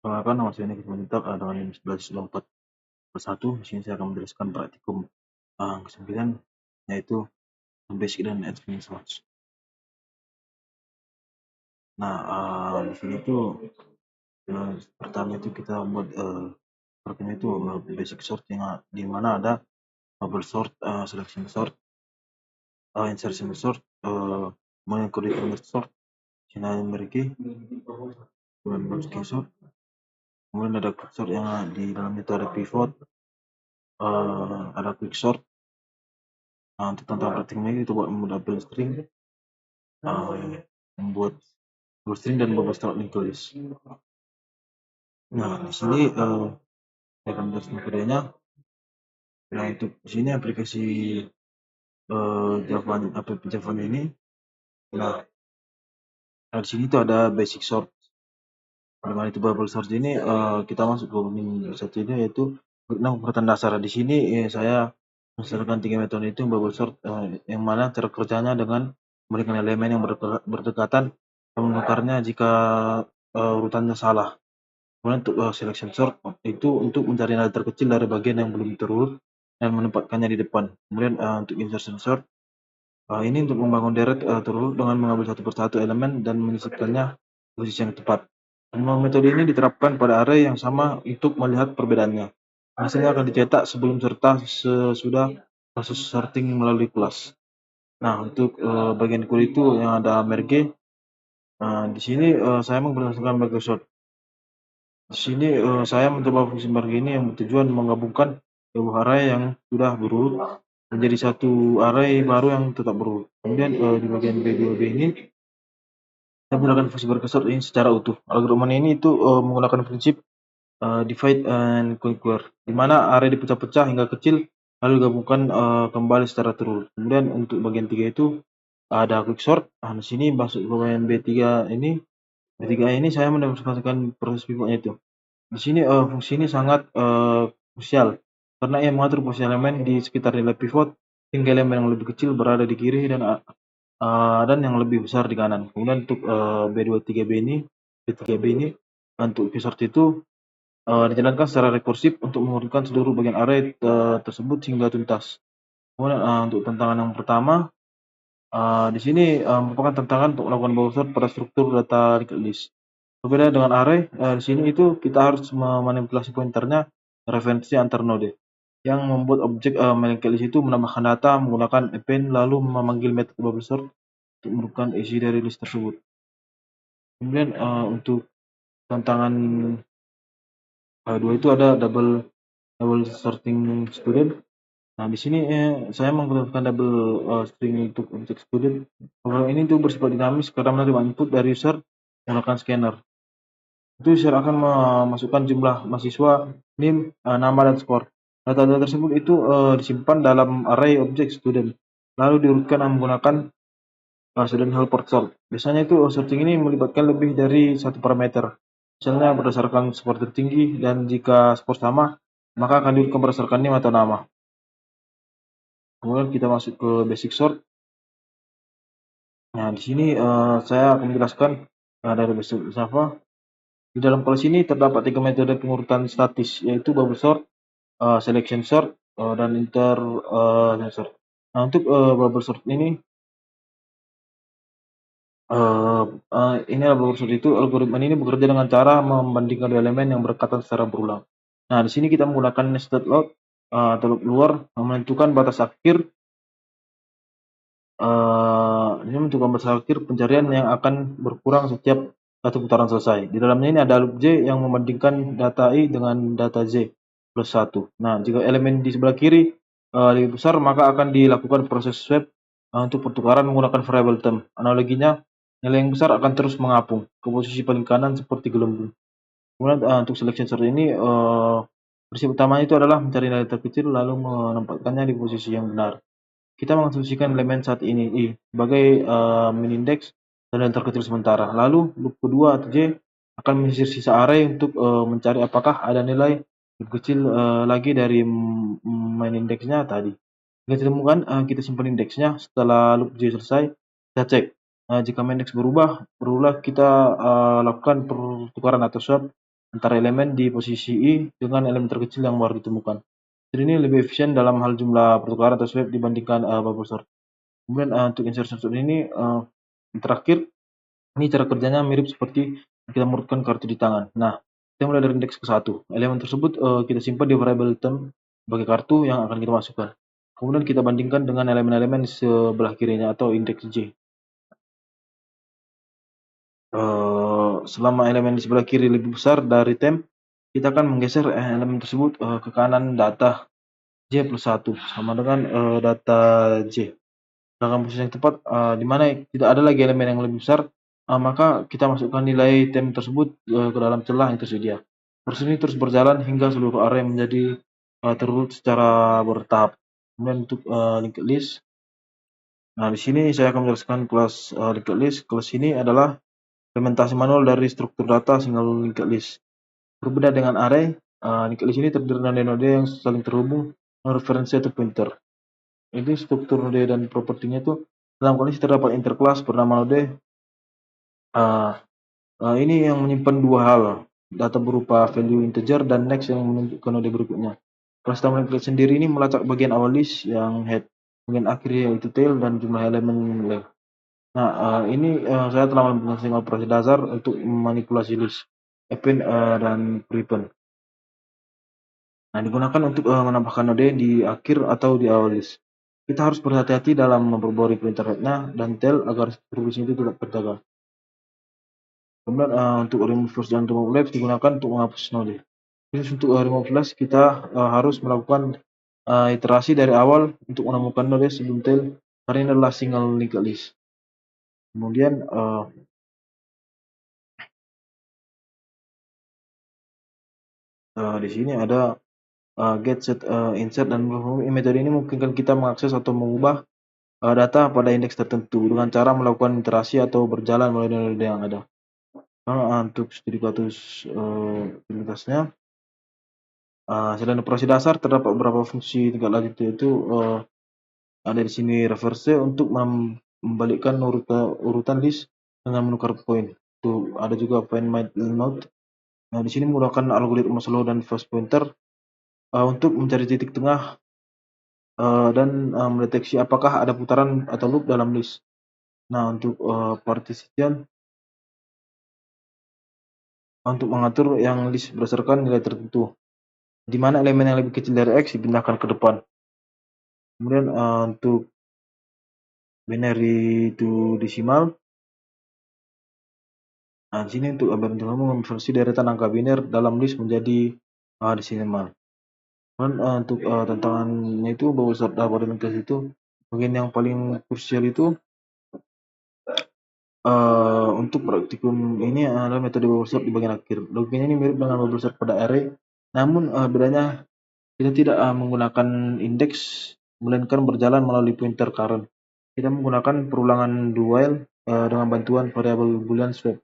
Perkenalkan, nama saya Niki Simanjuntak, dengan NIM 11.0441. Di sini saya akan menjelaskan praktikum ke-9, yaitu Basic dan Advanced Match. Nah, di sini tuh pertama itu kita buat pertama itu basic sort yang di mana ada bubble sort, selection sort, insertion sort, monocolor sort, binary key, kemudian box key sort, kemudian ada quick sort yang di dalamnya itu ada pivot, ada quick sort. Nah, untuk tentang praktiknya itu buat double string, membuat double string dan bubble string nucleus. Nah, di sini saya akan jelaskan kodenya. Nah, untuk di sini aplikasi Java ini. Nah, di sini tuh ada basic sort. Dimana itu bubble sort ini kita masuk ke satu ini, yaitu pengertian dasar. Di sini saya menjelaskan 3 metode itu bubble sort, yang mana cara kerjanya dengan memberikan elemen yang berdekatan dan menukarnya jika urutannya salah. Kemudian untuk selection sort itu untuk mencari nilai terkecil dari bagian yang belum terurut dan menempatkannya di depan. Kemudian untuk insertion sort ini untuk membangun deret terurut dengan mengambil satu persatu elemen dan menyisipkannya posisi yang tepat. Semua metode ini diterapkan pada array yang sama untuk melihat perbedaannya. Hasilnya akan dicetak sebelum serta sesudah proses sorting melalui kelas. Nah, untuk bagian kode itu yang ada merge. Di sini saya menggunakan merge sort. Di sini saya mencoba fungsi merge ini yang bertujuan menggabungkan sebuah array yang sudah berurut menjadi satu array baru yang tetap berurut. Kemudian di bagian B2B ini saya menggunakan fungsi merge sort ini secara utuh. Algoritma ini itu menggunakan prinsip divide and conquer, di mana array dipecah-pecah hingga kecil lalu digabungkan kembali secara terurut. Kemudian untuk bagian 3 itu ada quick sort. Nah, di sini masuk ke bagian B3 ini. B3 ini saya mendemonstrasikan proses pivotnya itu. Di sini fungsi ini sangat krusial karena ia mengatur posisi elemen di sekitar nilai pivot hingga elemen yang lebih kecil berada di kiri dan yang lebih besar di kanan. Kemudian untuk B3B ini untuk quick sort itu dijalankan secara rekursif untuk mengurutkan seluruh bagian array tersebut hingga tuntas. Kemudian untuk tantangan yang pertama, di sini merupakan tantangan untuk melakukan bubble sort pada struktur data linked list. Berbeda dengan array, di sini itu kita harus memanipulasi pointernya referensi antar node, yang membuat objek linked list itu menambahkan data menggunakan append lalu memanggil metode bubble sort untuk merupakan isi dari list tersebut. Kemudian untuk tantangan 2 itu ada double sorting student. Nah, di sini saya menggunakan double string untuk objek student. Program ini tuh bersifat dinamis karena menerima input dari user menggunakan scanner. Itu user akan memasukkan jumlah mahasiswa, NIM, nama dan skor. Data-data tersebut itu disimpan dalam array objek student, lalu diurutkan menggunakan student helper sort. Biasanya itu sorting ini melibatkan lebih dari satu parameter. Misalnya berdasarkan skor tertinggi, dan jika skor sama, maka akan diurutkan berdasarkan NIM atau nama. Kemudian kita masuk ke basic sort. Nah, di sini saya akan menjelaskan dari basic Java. Di dalam kelas ini terdapat 3 metode pengurutan statis, yaitu bubble sort, selection sort, dan insertion sort. Nah, untuk bubble sort ini bubble sort itu algoritma ini bekerja dengan cara membandingkan dua elemen yang berdekatan secara berulang. Nah, di sini kita menggunakan nested loop atau loop luar yang menentukan batas akhir ini menentukan batas akhir pencarian yang akan berkurang setiap satu putaran selesai. Di dalamnya ini ada loop J yang membandingkan data I dengan data Z plus 1. Nah, jika elemen di sebelah kiri lebih besar, maka akan dilakukan proses swap untuk pertukaran menggunakan variable term. Analoginya, nilai yang besar akan terus mengapung ke posisi paling kanan seperti gelembung. Kemudian untuk selection sort ini prinsip utamanya itu adalah mencari nilai terkecil lalu menempatkannya di posisi yang benar. Kita mengasumsikan elemen saat ini I sebagai min index dan nilai terkecil sementara. Lalu loop kedua atau J akan menyisir sisa array untuk mencari apakah ada nilai lebih kecil lagi dari main indeksnya tadi. Jika ditemukan, kita simpan indeksnya. Setelah loop J selesai, kita cek. Jika main index berulah, kita lakukan pertukaran atau swap antara elemen di posisi I dengan elemen terkecil yang baru ditemukan. Jadi ini lebih efisien dalam hal jumlah pertukaran atau swap dibandingkan bubble sort. Kemudian untuk insertion sort ini terakhir, ini cara kerjanya mirip seperti kita merutkan kartu di tangan. Nah, kita mulai dari indeks ke-1. Elemen tersebut kita simpan di variable term sebagai kartu yang akan kita masukkan. Kemudian kita bandingkan dengan elemen-elemen di sebelah kirinya atau indeks J. Selama elemen di sebelah kiri lebih besar dari tem, kita akan menggeser elemen tersebut ke kanan data J plus 1 sama dengan data J. Dalam posisi yang tepat di mana tidak ada lagi elemen yang lebih besar, maka kita masukkan nilai tem tersebut ke dalam celah yang tersedia. Proses ini terus berjalan hingga seluruh array menjadi terurut secara bertahap. Kemudian untuk linked list, nah di sini saya akan menjelaskan kelas linked list. Kelas ini adalah implementasi manual dari struktur data single linked list. Berbeda dengan array, linked list ini terdiri dari node yang saling terhubung dengan referensi atau pointer. Ini struktur node dan propertinya itu dalam kondisi terdapat interclass bernama node. Ini yang menyimpan dua hal, data berupa value integer dan next yang menunjuk ke node berikutnya. Kelas taman list sendiri ini melacak bagian awal list yang head, bagian akhir yaitu tail, dan jumlah elemen left. Nah, ini saya telah menggunakan operasi dasar untuk memanipulasi list, append dan prepend. Nah, digunakan untuk menambahkan node di akhir atau di awal list. Kita harus berhati-hati dalam memperbarui perintah headnya dan tail agar struktur itu tidak terjaga. Kemudian untuk remove first dan remove left digunakan untuk menghapus node. Khusus untuk remove last kita harus melakukan iterasi dari awal untuk menemukan node sebelum tail, karena ini adalah single linked list. Kemudian di sini ada get, set, insert, dan remove. Metode ini memungkinkan kita mengakses atau mengubah data pada indeks tertentu dengan cara melakukan iterasi atau berjalan melalui node yang ada. Untuk studi kasus implementasinya, selain operasi dasar terdapat beberapa fungsi tingkat lanjut, yaitu ada di sini reverse untuk membalikkan urutan list dengan menukar poin. Tuh, ada juga find my node. Nah, di sini menggunakan algoritma slow dan fast pointer untuk mencari titik tengah dan mendeteksi apakah ada putaran atau loop dalam list. Nah, untuk partition untuk mengatur yang list berdasarkan nilai tertentu, di mana elemen yang lebih kecil dari X dipindahkan ke depan. Kemudian untuk binary to decimal, nah di sini untuk mengonversi deretan angka biner dalam list menjadi decimal. Dan untuk tantangannya itu bubble sort orientasi itu, bagian yang paling krusial itu untuk praktikum ini adalah metode bubble sort di bagian akhir. Logikanya ini mirip dengan bubble sort pada array, namun bedanya kita tidak menggunakan indeks, melainkan berjalan melalui pointer current. Kita menggunakan perulangan do while dengan bantuan variabel boolean swap.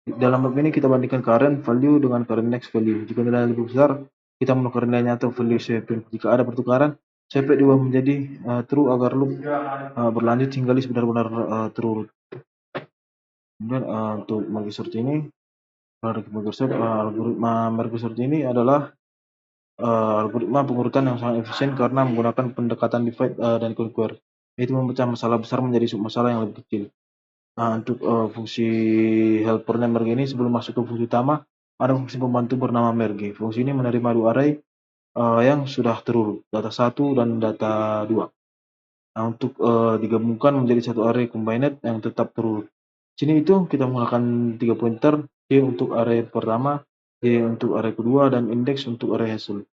Dalam bab ini kita bandingkan current value dengan current next value. Jika nilai lebih besar, kita menukar nilainya atau value swapping. Jika ada pertukaran, swap diubah menjadi true agar loop berlanjut hingga list benar-benar terurut. Kemudian untuk merge sort ini, algoritma merge sort ini adalah algoritma pengurutan yang sangat efisien karena menggunakan pendekatan divide dan conquer, yaitu memecah masalah besar menjadi submasalah yang lebih kecil. Untuk fungsi helpernya merge ini, sebelum masuk ke fungsi utama, ada fungsi pembantu bernama merge. Fungsi ini menerima dua array yang sudah terurut, data 1 dan data 2. Nah, untuk digabungkan menjadi satu array combined yang tetap terurut. Sini itu kita menggunakan 3 pointer, J untuk array pertama, J untuk array kedua, dan index untuk array hasil.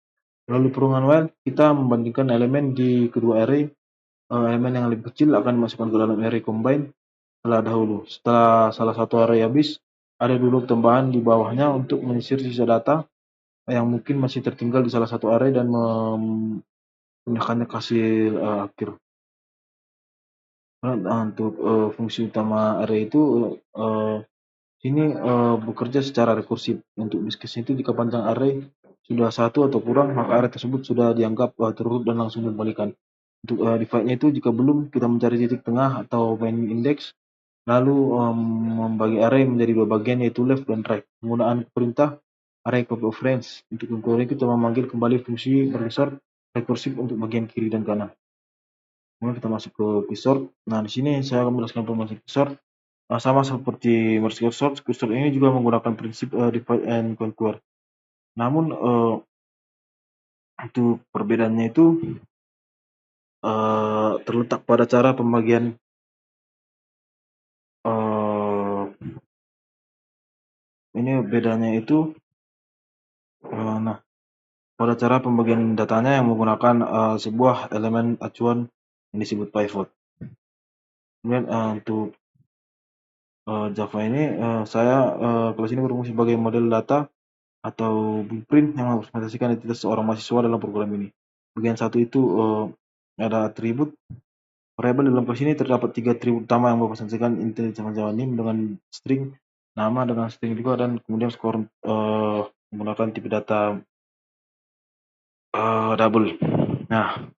Melalui perulangan while, kita membandingkan elemen di kedua array. Elemen yang lebih kecil akan dimasukkan ke dalam array combine dahulu. Setelah salah satu array habis, ada dulu tambahan di bawahnya untuk menyisir sisa data yang mungkin masih tertinggal di salah satu array dan memindahkannya ke hasil akhir. Untuk fungsi utama array itu ini bekerja secara rekursif. Untuk bisnis itu, jika panjang array sudah satu atau kurang, maka array tersebut sudah dianggap terurut dan langsung dikembalikan. Untuk divide-nya itu, jika belum, kita mencari titik tengah atau main index, lalu membagi array menjadi dua bagian, yaitu left dan right. Penggunaan perintah array copy of range. Untuk query kita memanggil kembali fungsi sort rekursif untuk bagian kiri dan kanan. Kemudian kita masuk ke query. Nah, di sini saya akan menjelaskan informasi query. Sama seperti merge sort, query ini juga menggunakan prinsip divide and conquer. Namun untuk perbedaannya itu terletak pada cara pembagian ini bedanya itu nah, pada cara pembagian datanya yang menggunakan sebuah elemen acuan yang disebut pivot. Kemudian untuk Java ini saya kelas ini berfungsi sebagai model data atau blueprint yang merepresentasikan identitas seorang mahasiswa dalam program ini. Bagian satu itu ada atribut. Variabel dalam kelas ini terdapat 3 atribut utama yang merepresentasikan identitas Java name dengan string, nama dengan string juga, dan kemudian skor menggunakan tipe data double. Nah,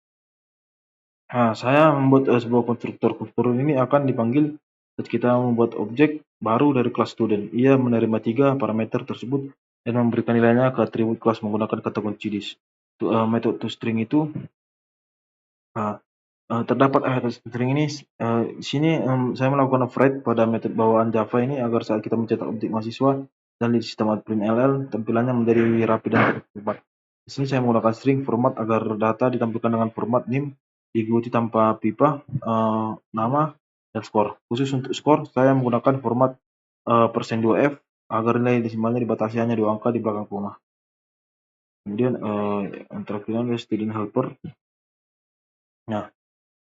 saya membuat sebuah konstruktor. Konstruktor ini akan dipanggil saat kita membuat objek baru dari kelas student. Ia menerima 3 parameter tersebut dan memberikan nilainya ke atribut kelas menggunakan kata kunci this. Metode toString itu terdapat string ini di sini saya melakukan override pada metode bawaan Java ini agar saat kita mencetak objek mahasiswa dan di sistem printll tampilannya menjadi rapi dan terformat. Di sini saya menggunakan string format agar data ditampilkan dengan format name diikuti tanpa pipa, nama, dan skor. Khusus untuk skor saya menggunakan format %2f agar nilai desimalnya dibatasi hanya 2 angka di belakang koma. Kemudian yang terakhir adalah student helper. Nah,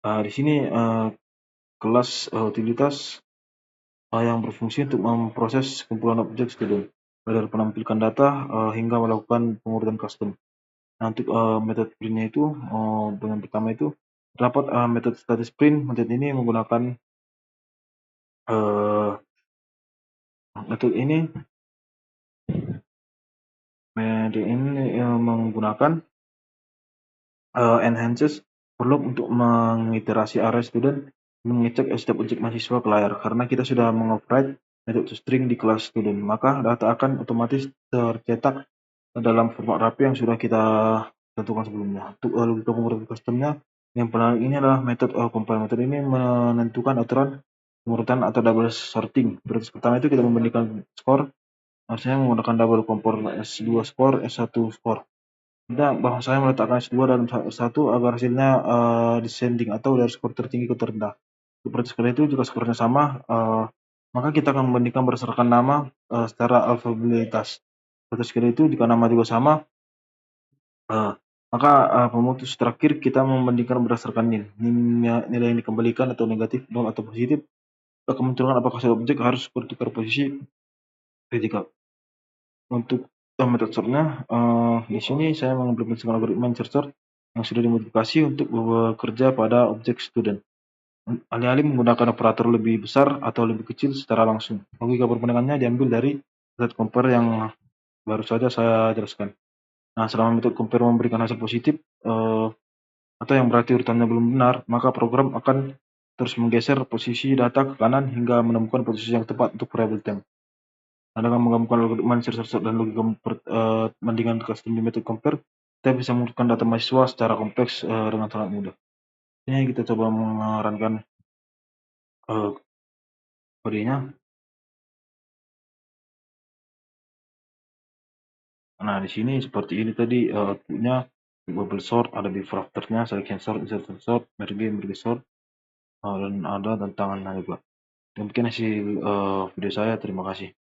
di sini kelas utilitas yang berfungsi untuk memproses kumpulan objek student, dari menampilkan data hingga melakukan pengurutan custom. Nah, untuk metode printnya itu yang pertama itu terdapat metode status print. Metode ini menggunakan menggunakan enhances perlu untuk mengiterasi array student, mengecek setiap objek mahasiswa ke layar. Karena kita sudah mengoperate metode string di kelas student, maka data akan otomatis tercetak dalam format rapi yang sudah kita tentukan sebelumnya. Untuk logika pengurutan customnya, yang paling ini adalah metode compile. Metode ini menentukan aturan pengurutan atau double sorting. Proses pertama itu kita membandingkan skor, saya menggunakan double compare S2 score, S1 score. Tidak, bahwa saya meletakkan S2 dan S1 agar hasilnya descending atau dari skor tertinggi ke terendah. Seperti itu, jika skornya sama, maka kita akan membandingkan berdasarkan nama secara alfabetitas. Seperti itu, jika nama juga sama, maka pemutus terakhir kita membandingkan berdasarkan nilai yang dikembalikan atau negatif, nol atau positif, akan menentukan apakah suatu objek harus bertukar posisi kritikal. Untuk metode sortnya, di sini saya mengimplementasikan algoritma insert sort yang sudah dimodifikasi untuk bekerja pada objek student. Alih-alih menggunakan operator lebih besar atau lebih kecil secara langsung. Logika perbandingannya diambil dari metode compare yang baru saja saya jelaskan. Nah, selama metode compare memberikan hasil positif atau yang berarti urutannya belum benar, maka program akan terus menggeser posisi data ke kanan hingga menemukan posisi yang tepat untuk variable temp. Nah, dengan menggabungkan algoritma insert sort dan logika perbandingan custom di metode compare, kita bisa mengurutkan data mahasiswa secara kompleks dengan sangat mudah. Ini kita coba mengerankan kodenya. Nah, di sini seperti ini tadi outputnya bubble sort, ada before afternya, selection sort, insert sort, merge sort, dan ada tantangannya juga. Demikian hasil video saya. Terima kasih.